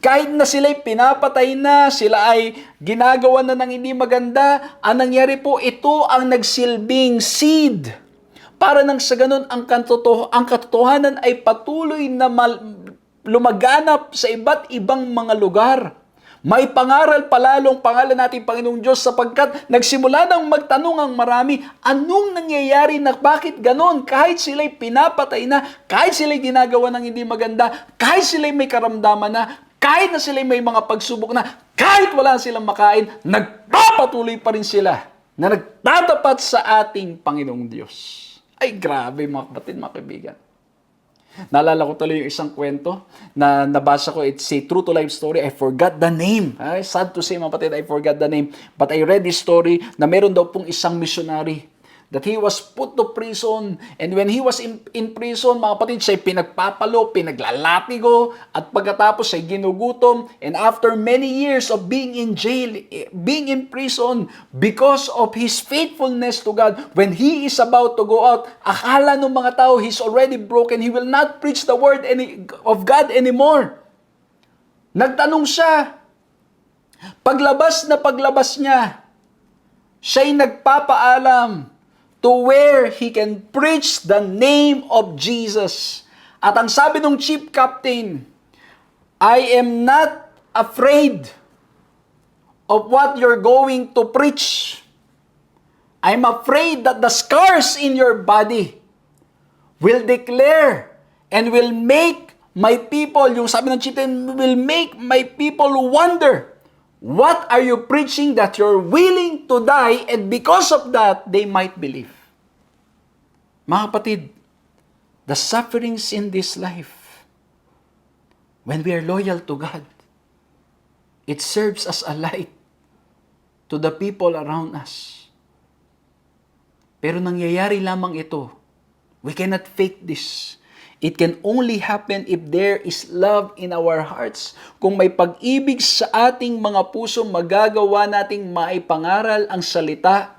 Kahit na sila'y pinapatay na, sila ay ginagawa na ng hindi maganda, ang nangyari po, ito ang nagsilbing seed. Para nang sa ganun, ang katotohanan ay patuloy na lumaganap sa iba't ibang mga lugar. May pangaral palalong pangalan natin Panginoong Diyos sapagkat nagsimula nang magtanong ang marami, anong nangyayari na bakit ganon? Kahit sila'y pinapatay na, kahit sila'y ginagawa ng hindi maganda, kahit sila'y may karamdaman na, kahit na sila'y may mga pagsubok na, kahit wala silang makain, nagpapatuloy pa rin sila na nagtatapat sa ating Panginoong Diyos. Ay grabe mga kapatid, mga kaibigan. Naalala ko tuloy yung isang kwento na nabasa ko. It's a true to life story. I forgot the name. Sad to say mga kapatid, I forgot the name. But I read this story na meron daw pong isang missionary that he was put to prison. And when he was in prison, mga kapatid, siya'y pinagpapalo, pinaglalatigo, at pagkatapos siya'y ginugutom. And after many years of being in jail, being in prison, because of his faithfulness to God, when he is about to go out, akala ng mga tao, he's already broken. He will not preach the word of God anymore. Nagtanong siya. Paglabas niya, siya'y nagpapaalam to where he can preach the name of Jesus. At ang sabi ng chief captain, I am not afraid of what you're going to preach. I'm afraid that the scars in your body will declare and will make my people, yung sabi ng chief captain, will make my people wonder, what are you preaching that you're willing to die and because of that, they might believe? Mga kapatid, the sufferings in this life, when we are loyal to God, it serves as a light to the people around us. Pero nangyayari lamang ito. We cannot fake this. It can only happen if there is love in our hearts. Kung may pag-ibig sa ating mga puso, magagawa nating maipangaral ang salita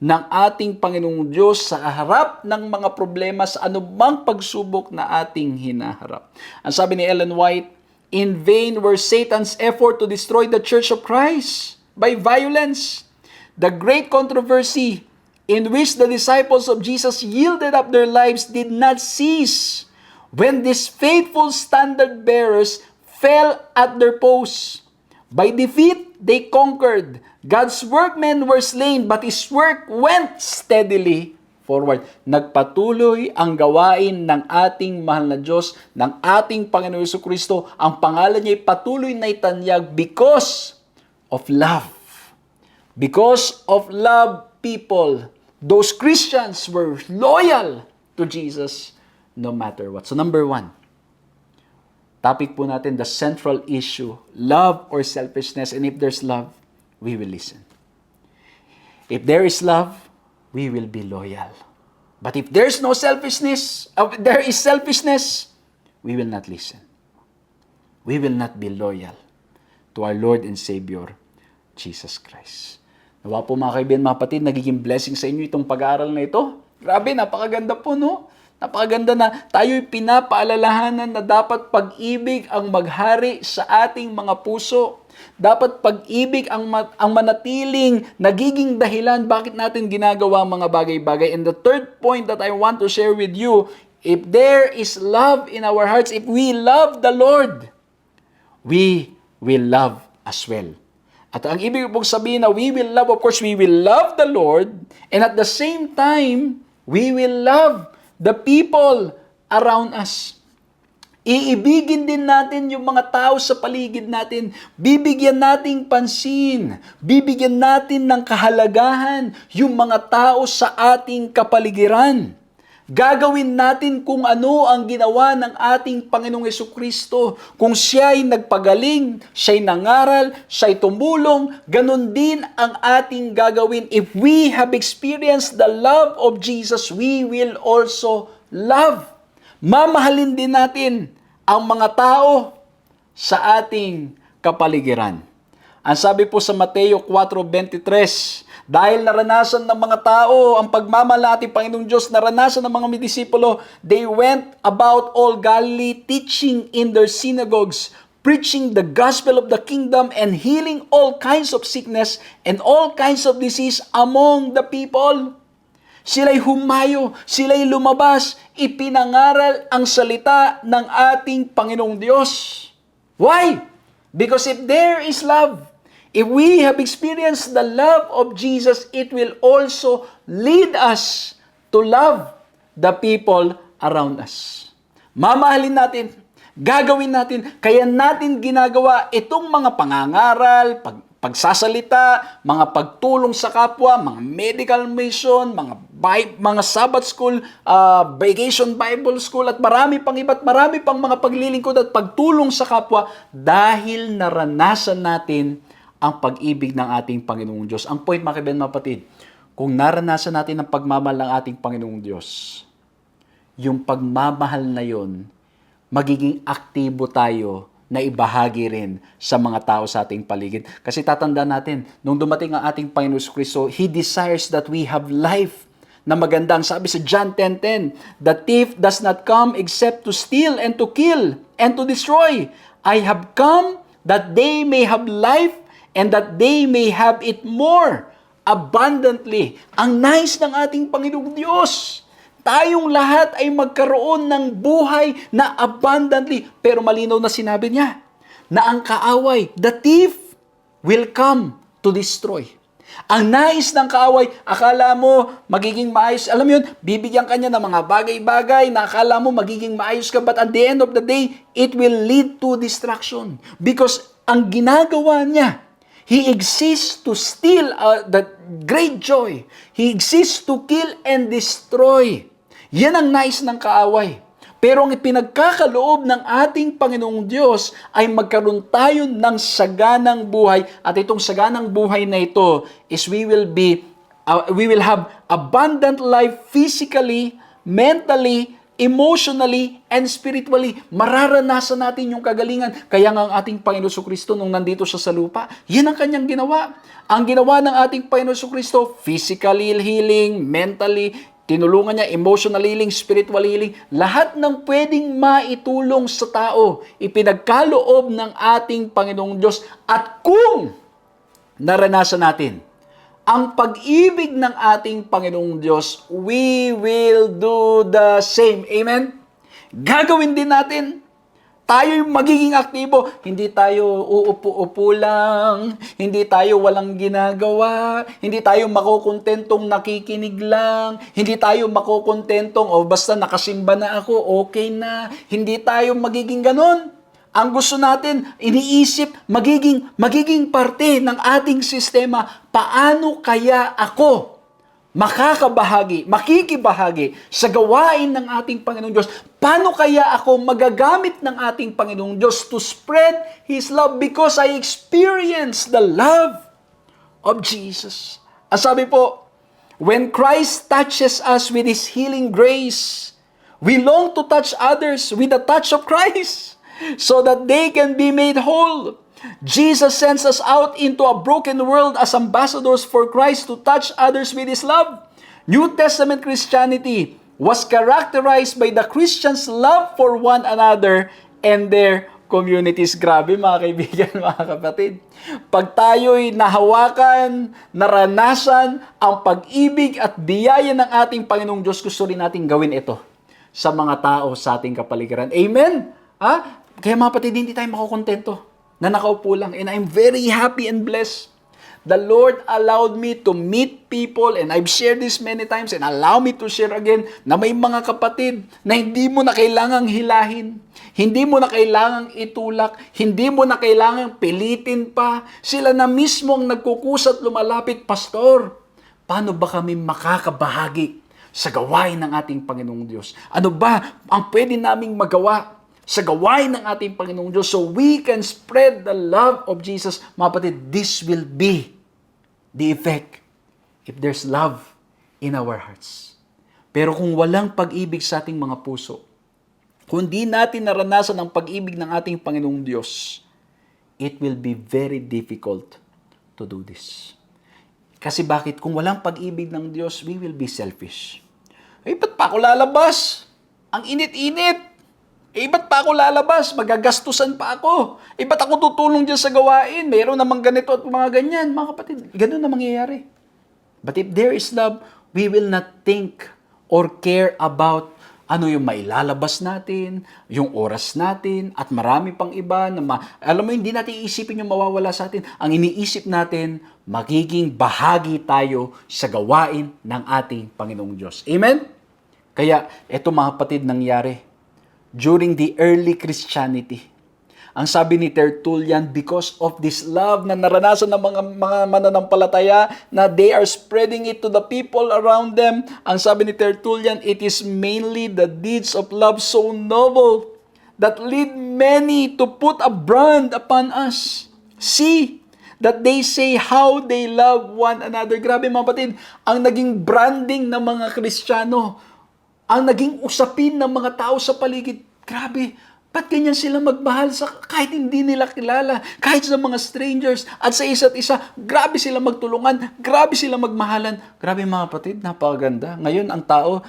ng ating Panginoong Diyos sa harap ng mga problema sa anumang pagsubok na ating hinaharap. Ang sabi ni Ellen White, in vain were Satan's effort to destroy the Church of Christ by violence. The great controversy in which the disciples of Jesus yielded up their lives did not cease when these faithful standard bearers fell at their posts. By defeat, they conquered. God's workmen were slain, but His work went steadily forward. Nagpatuloy ang gawain ng ating mahal na Diyos, ng ating Panginoon Jesucristo. Ang pangalan niya ay patuloy na itanyag because of love. Because of love, people, those Christians were loyal to Jesus no matter what. So number 1, topic po natin, the central issue, love or selfishness. And if there's love, we will listen. If there is love, we will be loyal. But if there's no selfishness, there is selfishness, we will not listen. We will not be loyal to our Lord and Savior, Jesus Christ. Nawa po mga kaibigan, mga kapatid, nagiging blessing sa inyo itong pag-aaral na ito. Grabe, napakaganda po, no? Napakaganda na tayo'y pinapaalalahanan na dapat pag-ibig ang maghari sa ating mga puso. Dapat pag-ibig ang manatiling nagiging dahilan bakit natin ginagawa ang mga bagay-bagay. And the third point that I want to share with you, if there is love in our hearts, if we love the Lord, we will love as well. At ang ibig pong sabihin na we will love, of course, we will love the Lord, and at the same time, we will love the people around us. Iibigin din natin yung mga tao sa paligid natin. Bibigyan nating pansin. Bibigyan natin ng kahalagahan yung mga tao sa ating kapaligiran. Gagawin natin kung ano ang ginawa ng ating Panginoong Jesucristo. Kung siya'y nagpagaling, siya'y nangaral, siya'y tumulong, ganun din ang ating gagawin. If we have experienced the love of Jesus, we will also love. Mamahalin din natin ang mga tao sa ating kapaligiran. Ang sabi po sa Mateo 4:23, dahil naranasan ng mga tao ang pagmamahal ating Panginoong Diyos, naranasan ng mga disipulo, they went about all Galilee teaching in their synagogues, preaching the gospel of the kingdom and healing all kinds of sickness and all kinds of disease among the people. Sila'y humayo, sila'y lumabas, ipinangaral ang salita ng ating Panginoong Diyos. Why? Because if there is love, if we have experienced the love of Jesus, it will also lead us to love the people around us. Mamahalin natin, gagawin natin, kaya natin ginagawa itong mga pangangaral, pagsasalita, mga pagtulong sa kapwa, mga medical mission, mga Sabbath school, vacation Bible school, at marami pang iba't marami pang mga paglilingkod at pagtulong sa kapwa dahil naranasan natin ang pag-ibig ng ating Panginoong Diyos. Ang point, mga kaibigan, mga kapatid, kung naranasan natin ang pagmamahal ng ating Panginoong Diyos, yung pagmamahal na yon, magiging aktibo tayo na ibahagi rin sa mga tao sa ating paligid. Kasi tatandaan natin, nung dumating ang ating Panginoon Kristo, He desires that we have life na magandang. Sabi sa John 10:10, the thief does not come except to steal and to kill and to destroy. I have come that they may have life and that they may have it more abundantly. Ang nais ng ating Panginoong Diyos, tayong lahat ay magkaroon ng buhay na abundantly. Pero malinaw na sinabi niya na ang kaaway, the thief, will come to destroy. Ang nais ng kaaway, akala mo magiging maayos. Alam mo yun, bibigyan ka niya ng mga bagay-bagay na akala mo magiging maayos ka. But at the end of the day, it will lead to destruction. Because ang ginagawa niya, he exists to steal the great joy. He exists to kill and destroy. Yan ang nais ng kaaway. Pero ang ipinagkakaloob ng ating Panginoong Diyos ay magkaroon tayo ng saganang buhay. At itong saganang buhay na ito is we will have abundant life physically, mentally, emotionally, and spiritually. Mararanasan natin yung kagalingan. Kaya nga ang ating Panginoon Jesucristo nung nandito siya sa lupa, yan ang kanyang ginawa. Ang ginawa ng ating Panginoon Jesucristo, physically healing, mentally, tinulungan niya, emotional healing, spiritual healing, lahat ng pwedeng maitulong sa tao, ipinagkaloob ng ating Panginoong Diyos. At kung naranasan natin ang pag-ibig ng ating Panginoong Diyos, we will do the same. Amen? Gagawin din natin. Tayo yung magiging aktibo. Hindi tayo uupo-upo lang. Hindi tayo walang ginagawa. Hindi tayo makukontentong nakikinig lang. Hindi tayo makukontentong, basta nakasimba na ako, okay na. Hindi tayo magiging ganon. Ang gusto natin, iniisip, magiging parte ng ating sistema. Paano kaya ako makikibahagi sa gawain ng ating Panginoong Diyos? Paano kaya ako magagamit ng ating Panginoong Diyos to spread His love? Because I experience the love of Jesus. Ang sabi po, when Christ touches us with His healing grace, we long to touch others with the touch of Christ so that they can be made whole. Jesus sends us out into a broken world as ambassadors for Christ to touch others with His love. New Testament Christianity was characterized by the Christians' love for one another and their communities. Grabe mga kaibigan, mga kapatid. Pag tayo'y nahawakan, naranasan ang pag-ibig at biyaya ng ating Panginoong Diyos, gusto rin natin gawin ito sa mga tao sa ating kapaligiran. Amen? Kaya mga kapatid, hindi tayo makukontento na nakaupo lang. And I'm very happy and blessed. The Lord allowed me to meet people, and I've shared this many times, and allow me to share again, na may mga kapatid na hindi mo na kailangang hilahin, hindi mo na kailangang itulak, hindi mo na kailangang pilitin pa. Sila na mismo ang nagkukusat lumalapit, Pastor, paano ba kami makakabahagi sa gawain ng ating Panginoong Diyos? Ano ba ang pwede naming magawa sa gawain ng ating Panginoong Diyos so we can spread the love of Jesus? Mga kapatid, this will be the effect if there's love in our hearts. Pero kung walang pag-ibig sa ating mga puso, kung di natin naranasan ang pag-ibig ng ating Panginoong Diyos, it will be very difficult to do this. Kasi bakit? Kung walang pag-ibig ng Diyos, we will be selfish. Ba't pa ako lalabas? Ang init-init. Ba't pa ako lalabas? Magagastusan pa ako. Ba't ako tutulong dyan sa gawain? Mayroon namang ganito at mga ganyan. Mga kapatid, ganun na mangyayari. But if there is love, we will not think or care about ano yung mailalabas natin, yung oras natin, at marami pang iba na alam mo, hindi natin iisipin yung mawawala sa atin. Ang iniisip natin, magiging bahagi tayo sa gawain ng ating Panginoong Diyos. Amen? Kaya, eto mga kapatid, nangyari during the early Christianity. Ang sabi ni Tertullian, because of this love na naranasan ng mga mananampalataya, na they are spreading it to the people around them. Ang sabi ni Tertullian, it is mainly the deeds of love so noble that lead many to put a brand upon us. See that they say how they love one another. Grabe mga kapatid, ang naging branding ng mga Kristiyano, ang naging usapin ng mga tao sa paligid. Grabe, ba't ganyan sila magmahal sa kahit hindi nila kilala, kahit sa mga strangers, at sa isa't isa, grabe sila magtulungan, grabe sila magmahalan. Grabe mga kapatid, napakaganda. Ngayon, ang tao,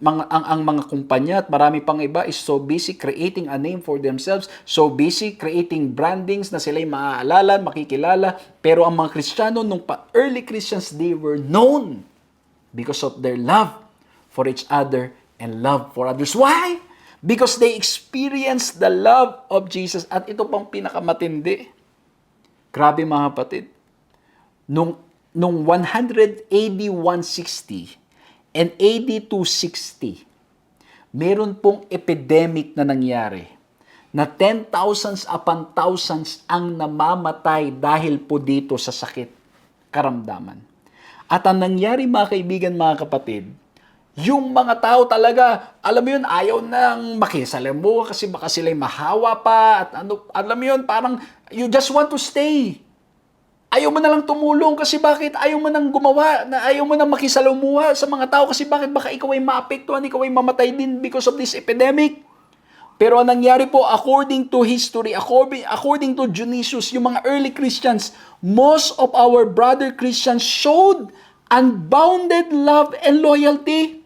ang mga kumpanya at marami pang iba is so busy creating a name for themselves, so busy creating brandings na sila'y maaalala, makikilala. Pero ang mga Kristiyano, nung early Christians, they were known because of their love for each other and love for others. Why? Because they experienced the love of Jesus. At ito pang pinakamatindi. Grabe mga kapatid. Nung 100 AD 160 and AD 260, meron pong epidemic na nangyari na 10,000s upon thousands ang namamatay dahil po dito sa sakit, karamdaman. At ang nangyari mga kaibigan, mga kapatid, Yung mga tao talaga, alam mo yun, ayaw nang makisalamuha kasi baka sila'y mahawa pa at ano, alam mo yun, parang you just want to stay. Ayaw mo na lang tumulong kasi bakit? Ayaw mo nang gumawa, ayaw mo nang makisalamuha sa mga tao kasi bakit? Baka ikaw ay maapektuhan, ikaw ay mamatay din because of this epidemic. Pero ang nangyari po, according to history, according to Dionysius, yung mga early Christians, most of our brother Christians showed unbounded love and loyalty,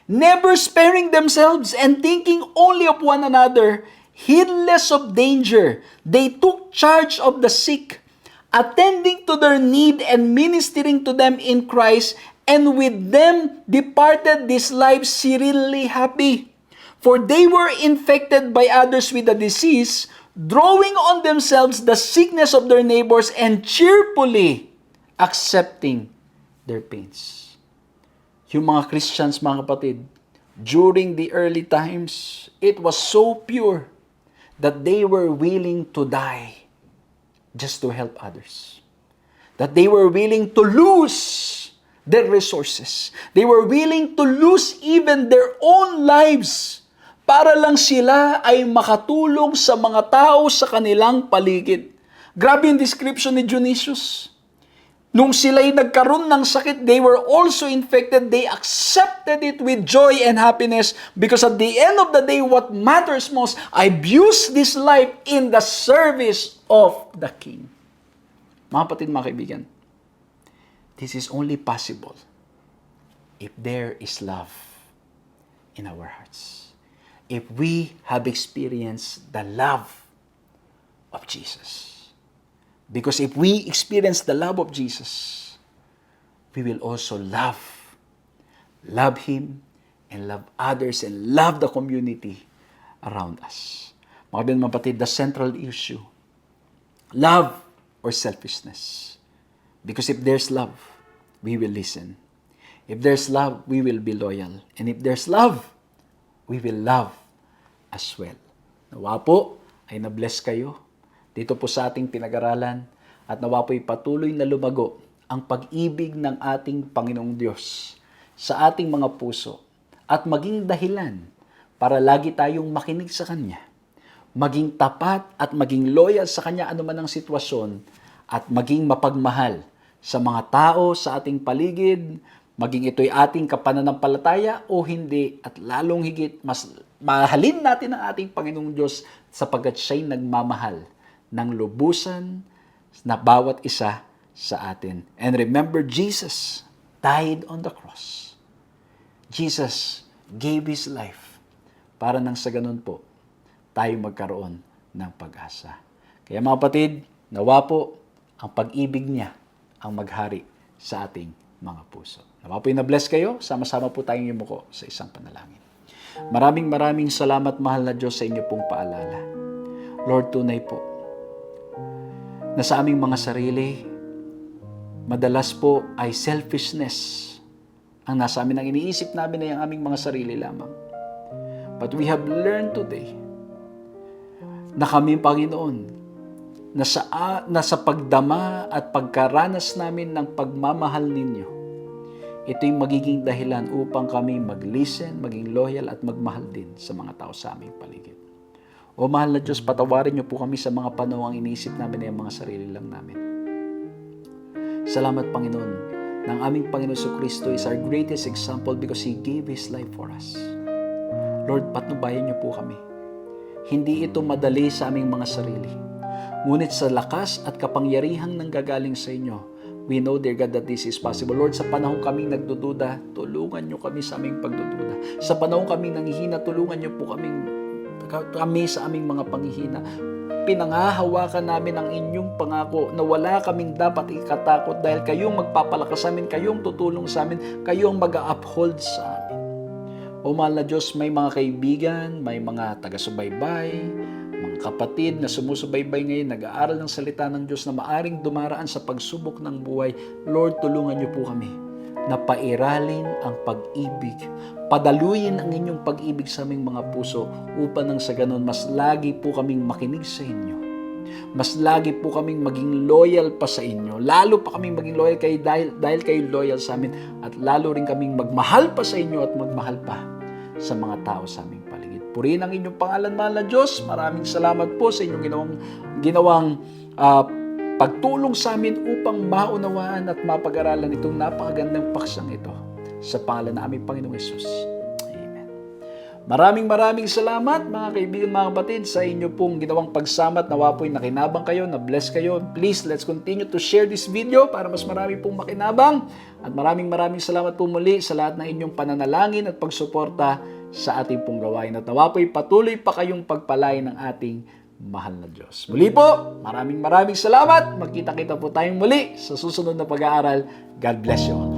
never sparing themselves and thinking only of one another, heedless of danger. They took charge of the sick, attending to their need and ministering to them in Christ, and with them departed this life serenely happy. For they were infected by others with the disease, drawing on themselves the sickness of their neighbors and cheerfully accepting their pains. Yung mga Christians, mga kapatid, during the early times, it was so pure that they were willing to die just to help others. That they were willing to lose their resources. They were willing to lose even their own lives para lang sila ay makatulong sa mga tao sa kanilang paligid. Grabe yung description ni Dionysius. Nung sila'y nagkaroon ng sakit, they were also infected. They accepted it with joy and happiness because at the end of the day, what matters most, I abuse this life in the service of the King. Mga kapatid, mga kaibigan, this is only possible if there is love in our hearts. If we have experienced the love of Jesus. Because if we experience the love of Jesus, we will also love Him and love others and love the community around us. Mga kapatid, the central issue, love or selfishness. Because if there's love, we will listen. If there's love, we will be loyal. And if there's love, we will love as well. Nawa po ay na-bless kayo dito po sa ating pinag-aralan at nawa po'y patuloy na lumago ang pag-ibig ng ating Panginoong Diyos sa ating mga puso at maging dahilan para lagi tayong makinig sa Kanya, maging tapat at maging loyal sa Kanya anuman ang sitwasyon at maging mapagmahal sa mga tao sa ating paligid, maging ito'y ating kapananampalataya o hindi, at lalong higit, mas mahalin natin ang ating Panginoong Diyos sapagkat siya'y nagmamahal ng lubusan na bawat isa sa atin. And remember, Jesus died on the cross. Jesus gave His life para nang sa ganun po, tayo magkaroon ng pag-asa. Kaya mga kapatid, nawa po ang pag-ibig niya ang maghari sa ating mga puso. Nawa po na-bless kayo, sama-sama po tayong yumuko sa isang panalangin. Maraming salamat, mahal na Diyos, sa inyo pong paalala. Lord, tunay po, na sa aming mga sarili, madalas po ay selfishness ang nasa amin. Ang iniisip namin ay ang aming mga sarili lamang. But we have learned today na kami, Panginoon, na sa pagdama at pagkaranas namin ng pagmamahal ninyo, ito'y magiging dahilan upang kami mag-listen, maging loyal at magmahal din sa mga tao sa aming paligid. O mahal na Diyos, patawarin niyo po kami sa mga panahong iniisip namin ay ang mga sarili lang namin. Salamat, Panginoon, ng aming Panginoon Kristo is our greatest example because He gave His life for us. Lord, patnubayan niyo po kami. Hindi ito madali sa aming mga sarili. Ngunit sa lakas at kapangyarihang nanggagaling sa inyo, we know, dear God, that this is possible. Lord, sa panahon kaming nagdududa, tulungan niyo kami sa aming pagdududa. Sa panahon kaming nanghihina, tulungan niyo po kami sa aming mga panghihina. Pinangahawakan namin ang inyong pangako na wala kaming dapat ikatakot dahil kayong magpapalakas sa amin, kayong tutulong sa amin, kayong mag-uphold sa amin. O mahal na Diyos, may mga kaibigan, may mga taga-subaybay, mga kapatid na sumusubaybay ngayon, nag-aaral ng salita ng Diyos na maaring dumaraan sa pagsubok ng buhay. Lord, tulungan niyo po kami na pairalin ang pag-ibig. Padaluyin ang inyong pag-ibig sa aming mga puso upang nang sa ganon mas lagi po kaming makinig sa inyo. mas lagi po kaming maging loyal pa sa inyo. Lalo pa kaming maging loyal kayo dahil kayo loyal sa amin, at lalo rin kaming magmahal pa sa inyo at magmahal pa sa mga tao sa aming paligid. Purihin ang inyong pangalan, mahal na Diyos. Maraming salamat po sa inyong ginawang pagtulong sa amin upang maunawaan at mapag-aralan itong napakagandang paksang ito. Sa pangalan na aming Panginoong Hesus. Amen. Maraming salamat mga kaibigan, mga kapatid, sa inyo pong ginawang pagsama at nawa po'y nakinabang kayo, na-bless kayo. Please, let's continue to share this video para mas marami pong makinabang. At maraming salamat po muli sa lahat ng inyong pananalangin at pagsuporta sa ating pong gawain. At nawa po'y patuloy pa kayong pagpalain ng ating mahal na Diyos. Muli po, maraming salamat. Magkita-kita po tayong muli sa susunod na pag-aaral. God bless you all.